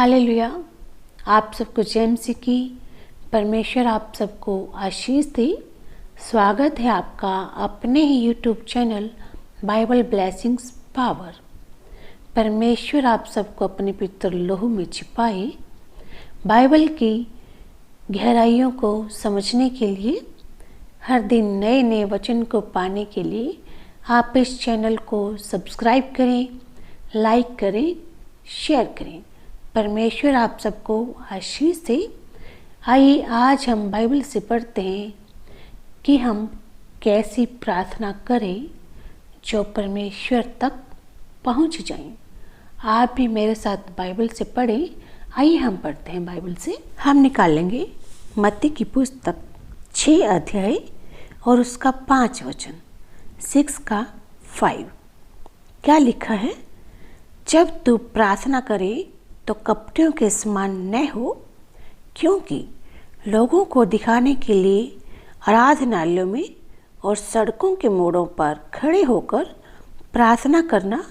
Hallelujah. आप सबको जय मसीह की। परमेश्वर आप सबको आशीष दे। स्वागत है आपका अपने ही YouTube channel Bible Blessings Power. परमेश्वर आप सबको अपने पवित्र लहू में छिपाए। बाइबल की गहराइयों को समझने के लिए, हर दिन नए नए वचन को पाने के लिए आप इस चैनल को सब्सक्राइब करें, लाइक करें, शेयर करें। परमेश्वर आप सबको आशीष दे। आइए आज हम बाइबल से पढ़ते हैं कि हम कैसी प्रार्थना करें जो परमेश्वर तक पहुंच जाएं। आप भी मेरे साथ बाइबल से पढ़ें। आइए हम पढ़ते हैं बाइबल से। हम निकालेंगे मत्ती की पुस्तक 6 अध्याय और उसका 5 वचन, 6 का 5। क्या लिखा है? जब तू प्रार्थना करे तो कपटियों के समान न हो, क्योंकि लोगों को दिखाने के लिए आराधनालयों में और सड़कों के मोड़ों पर खड़े होकर प्रार्थना करना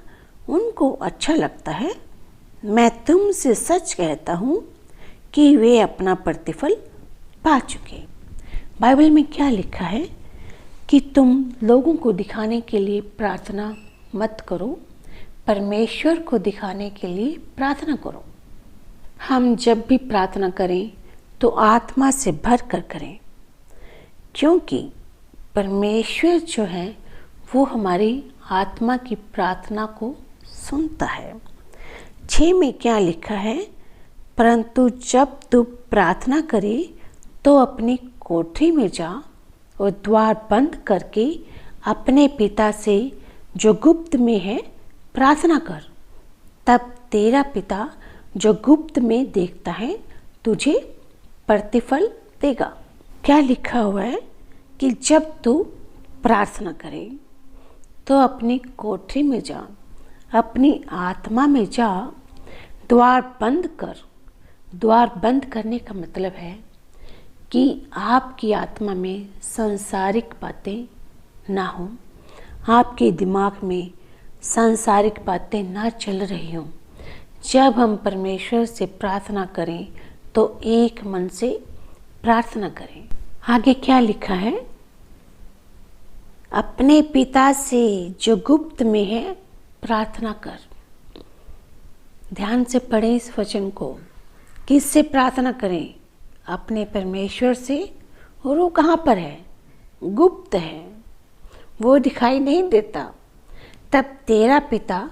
उनको अच्छा लगता है। मैं तुमसे सच कहता हूँ कि वे अपना प्रतिफल पा चुके। बाइबल में क्या लिखा है कि तुम लोगों को दिखाने के लिए प्रार्थना मत करो, परमेश्वर को दिखाने के लिए प्रार्थना करो। हम जब भी प्रार्थना करें तो आत्मा से भर कर करें, क्योंकि परमेश्वर जो है वो हमारी आत्मा की प्रार्थना को सुनता है। 6 में क्या लिखा है? परंतु जब तू प्रार्थना करे तो अपनी कोठरी में जा और द्वार बंद करके अपने पिता से जो गुप्त में है प्रार्थना कर। तब तेरा पिता जो गुप्त में देखता है तुझे प्रतिफल देगा। क्या लिखा हुआ है कि जब तू प्रार्थना करे तो अपनी कोठरी में जा, अपनी आत्मा में जा, द्वार बंद कर। द्वार बंद करने का मतलब है कि आपकी आत्मा में सांसारिक बातें ना हो, आपके दिमाग में सांसारिक बातें ना चल रही हों। जब हम परमेश्वर से प्रार्थना करें तो एक मन से प्रार्थना करें। आगे क्या लिखा है? अपने पिता से जो गुप्त में है प्रार्थना कर। ध्यान से पढ़ें इस वचन को। किससे प्रार्थना करें? अपने परमेश्वर से। और वो कहाँ पर है? गुप्त है, वो दिखाई नहीं देता। तब तेरा पिता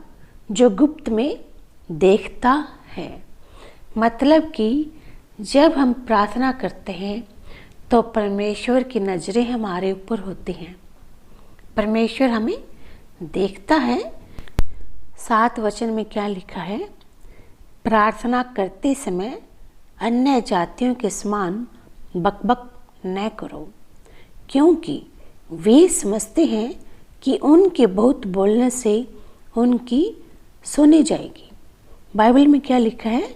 जो गुप्त में देखता है। मतलब कि जब हम प्रार्थना करते हैं तो परमेश्वर की नज़रें हमारे ऊपर होती हैं। परमेश्वर हमें देखता है। 7 वचन में क्या लिखा है? प्रार्थना करते समय अन्य जातियों के समान बकबक न करो, क्योंकि वे समझते हैं कि उनके बहुत बोलने से उनकी सुनी जाएगी। बाइबल में क्या लिखा है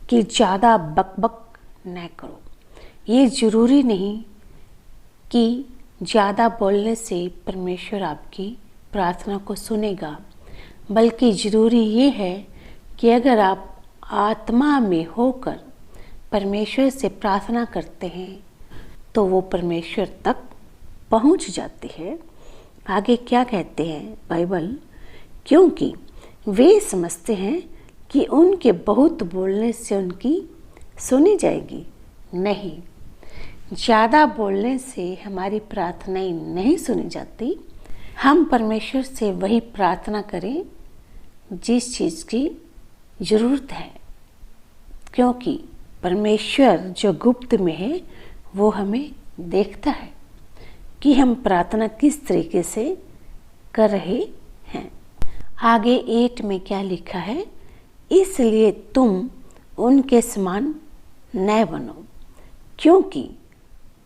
कि ज़्यादा बकबक न करो। ये ज़रूरी नहीं कि ज़्यादा बोलने से परमेश्वर आपकी प्रार्थना को सुनेगा, बल्कि ज़रूरी ये है कि अगर आप आत्मा में होकर परमेश्वर से प्रार्थना करते हैं तो वो परमेश्वर तक पहुंच जाते हैं। आगे क्या कहते हैं बाइबल? क्योंकि वे समझते हैं कि उनके बहुत बोलने से उनकी सुनी जाएगी। नहीं, ज़्यादा बोलने से हमारी प्रार्थनाएं नहीं सुनी जाती। हम परमेश्वर से वही प्रार्थना करें जिस चीज़ की ज़रूरत है, क्योंकि परमेश्वर जो गुप्त में है वो हमें देखता है कि हम प्रार्थना किस तरीके से कर रहे हैं। आगे 8 में क्या लिखा है? इसलिए तुम उनके समान न बनो, क्योंकि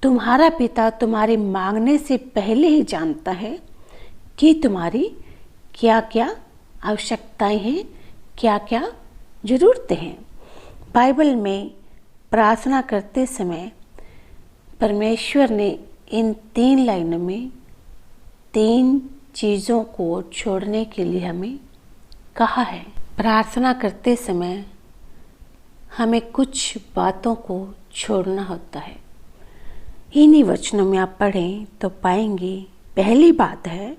तुम्हारा पिता तुम्हारे मांगने से पहले ही जानता है कि तुम्हारी क्या क्या आवश्यकताएं हैं, क्या क्या ज़रूरतें हैं। बाइबल में प्रार्थना करते समय परमेश्वर ने इन 3 लाइनों में 3 चीज़ों को छोड़ने के लिए हमें कहा है। प्रार्थना करते समय हमें कुछ बातों को छोड़ना होता है। इन्हीं वचनों में आप पढ़ें तो पाएंगे, पहली बात है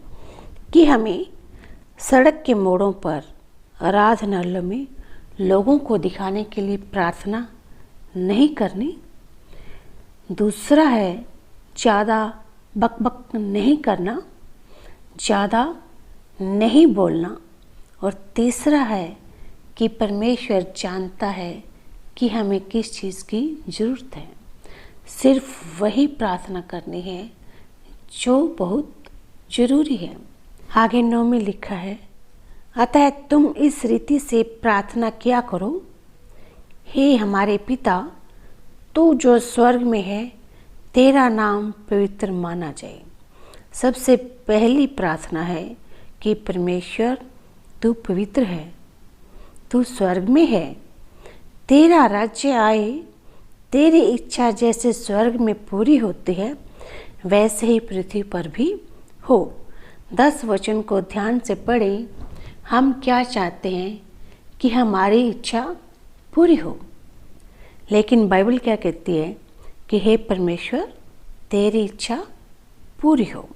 कि हमें सड़क के मोड़ों पर, आराधनालयों में लोगों को दिखाने के लिए प्रार्थना नहीं करनी। दूसरा है ज़्यादा बकबक नहीं करना, ज़्यादा नहीं बोलना। और तीसरा है कि परमेश्वर जानता है कि हमें किस चीज़ की ज़रूरत है, सिर्फ वही प्रार्थना करनी है जो बहुत ज़रूरी है। आगे 9 में लिखा है, अतः तुम इस रीति से प्रार्थना किया करो, हे हमारे पिता, तू जो स्वर्ग में है, तेरा नाम पवित्र माना जाए। सबसे पहली प्रार्थना है कि परमेश्वर तू पवित्र है, तू स्वर्ग में है, तेरा राज्य आए, तेरी इच्छा जैसे स्वर्ग में पूरी होती है वैसे ही पृथ्वी पर भी हो। 10 वचन को ध्यान से पढ़ें। हम क्या चाहते हैं कि हमारी इच्छा पूरी हो, लेकिन बाइबल क्या कहती है कि हे परमेश्वर तेरी इच्छा पूरी हो।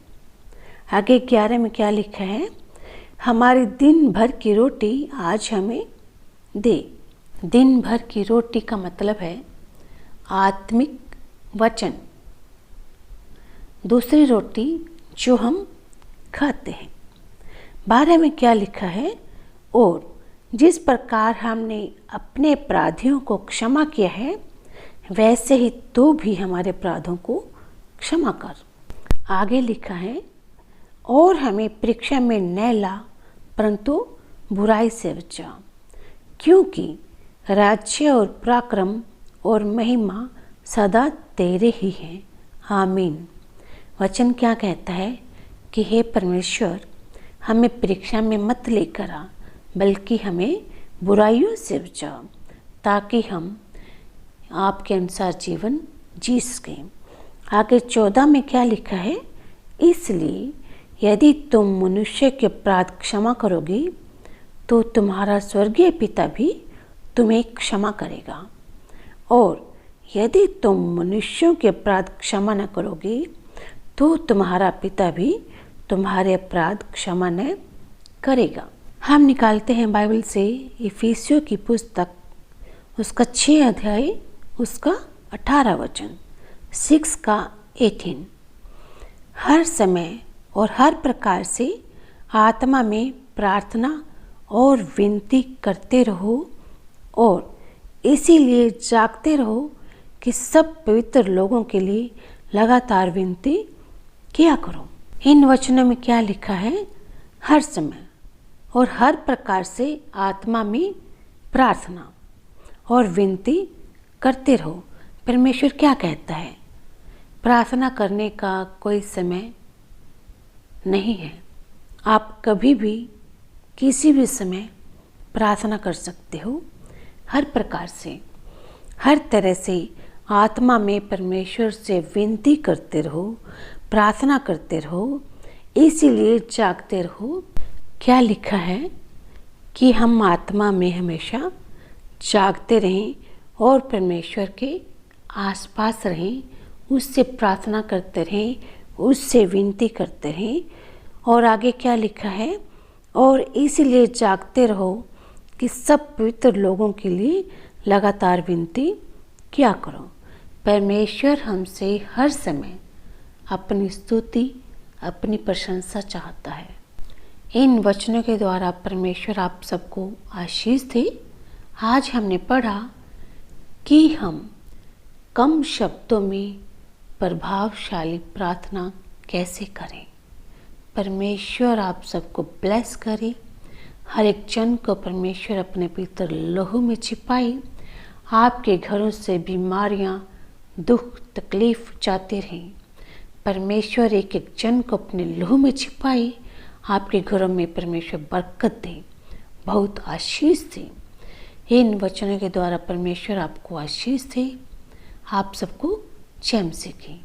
आगे 11 में क्या लिखा है, हमारी दिन भर की रोटी आज हमें दे। दिन भर की रोटी का मतलब है आत्मिक वचन, दूसरी रोटी जो हम खाते हैं। 12 में क्या लिखा है, और जिस प्रकार हमने अपने अपराधियों को क्षमा किया है वैसे ही तू भी हमारे अपराधों को क्षमा कर। आगे लिखा है, और हमें परीक्षा में न ला परंतु बुराई से बचा, क्योंकि राज्य और पराक्रम और महिमा सदा तेरे ही हैं। आमीन। वचन क्या कहता है कि हे परमेश्वर हमें परीक्षा में मत लेकर आ, बल्कि हमें बुराइयों से बचा, ताकि हम आपके अनुसार जीवन जी सकें। आगे 14 में क्या लिखा है, इसलिए यदि तुम मनुष्य के अपराध क्षमा करोगी तो तुम्हारा स्वर्गीय पिता भी तुम्हें क्षमा करेगा, और यदि तुम मनुष्यों के अपराध क्षमा न करोगी तो तुम्हारा पिता भी तुम्हारे अपराध क्षमा न करेगा। हम निकालते हैं बाइबल से इफिसियों की पुस्तक, उसका 6 अध्याय, उसका 18 वचन, 6 का 18। हर समय और हर प्रकार से आत्मा में प्रार्थना और विनती करते रहो, और इसीलिए जागते रहो कि सब पवित्र लोगों के लिए लगातार विनती किया करो। इन वचनों में क्या लिखा है, हर समय और हर प्रकार से आत्मा में प्रार्थना और विनती करते रहो। परमेश्वर क्या कहता है, प्रार्थना करने का कोई समय नहीं है। आप कभी भी किसी भी समय प्रार्थना कर सकते हो। हर प्रकार से, हर तरह से आत्मा में परमेश्वर से विनती करते रहो, प्रार्थना करते रहो, इसीलिए जागते रहो। क्या लिखा है कि हम आत्मा में हमेशा जागते रहें और परमेश्वर के आसपास रहें, उससे प्रार्थना करते रहें, उससे विनती करते रहें। और आगे क्या लिखा है, और इसीलिए जागते रहो कि सब पवित्र लोगों के लिए लगातार विनती किया करो। परमेश्वर हमसे हर समय अपनी स्तुति, अपनी प्रशंसा चाहता है। इन वचनों के द्वारा परमेश्वर आप सबको आशीष दे। आज हमने पढ़ा कि हम कम शब्दों में प्रभावशाली प्रार्थना कैसे करें। परमेश्वर आप सबको ब्लेस करे। हर एक जन को परमेश्वर अपने पवित्र लहू में छिपाए। आपके घरों से बीमारियां, दुख, तकलीफ जाते रहें। परमेश्वर एक एक जन को अपने लहू में छिपाए। आपके घरों में परमेश्वर बरकत दे, बहुत आशीष दे। इन वचनों के द्वारा परमेश्वर आपको आशीष दे। आप सबको जय मसीह की।